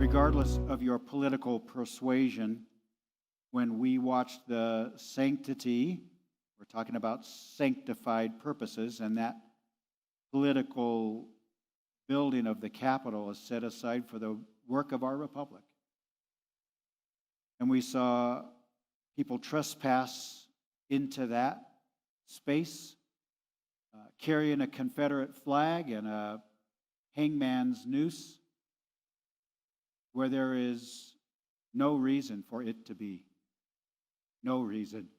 regardless of your political persuasion, when we watch the sanctity, we're talking about sanctified purposes, and that political building of the Capitol is set aside for the work of our republic. And we saw people trespass into that space, carrying a Confederate flag and a hangman's noose, where there is no reason for it to be. No reason.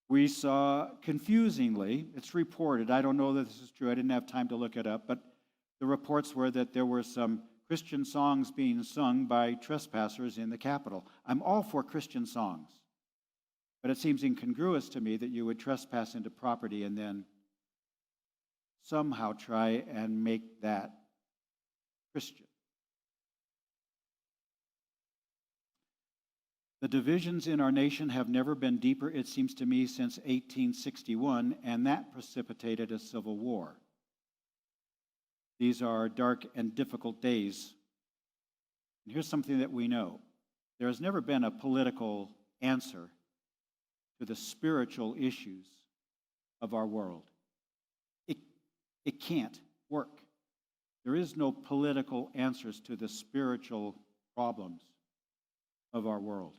We saw, confusingly, it's reported, I don't know that this is true, I didn't have time to look it up, but the reports were that there were some Christian songs being sung by trespassers in the Capitol. I'm all for Christian songs, but it seems incongruous to me that you would trespass into property and then somehow try and make that Christian. The divisions in our nation have never been deeper, it seems to me, since 1861, and that precipitated a civil war. These are dark and difficult days. And here's something that we know. There has never been a political answer to the spiritual issues of our world. It can't work. There is no political answers to the spiritual problems of our world.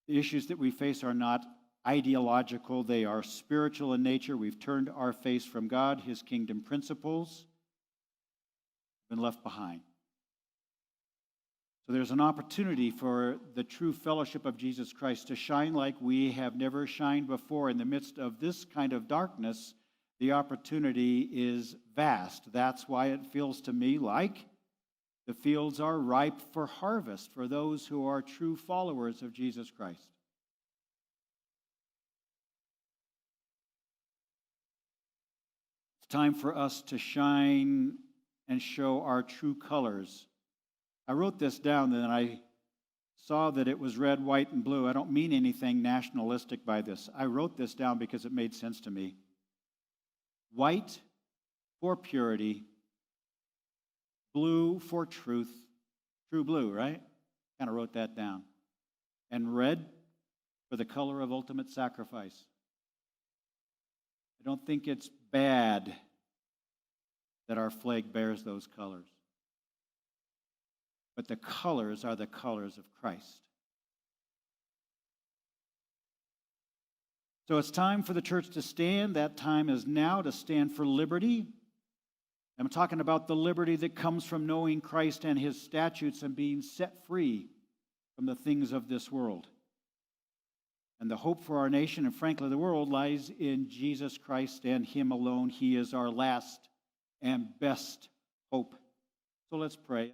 The issues that we face are not ideological, they are spiritual in nature. We've turned our face from God, His kingdom principles, been left behind. So there's an opportunity for the true fellowship of Jesus Christ to shine like we have never shined before. In the midst of this kind of darkness, the opportunity is vast. That's why it feels to me like the fields are ripe for harvest for those who are true followers of Jesus Christ. It's time for us to shine and show our true colors. I wrote this down and I saw that it was red, white, and blue. I don't mean anything nationalistic by this. I wrote this down because it made sense to me. White for purity, blue for truth, true blue, right? Kind of wrote that down. And red for the color of ultimate sacrifice. I don't think it's bad that our flag bears those colors. But the colors are the colors of Christ. So it's time for the church to stand. That time is now to stand for liberty. I'm talking about the liberty that comes from knowing Christ and His statutes and being set free from the things of this world. And the hope for our nation and frankly the world lies in Jesus Christ and Him alone. He is our last and best hope. So let's pray.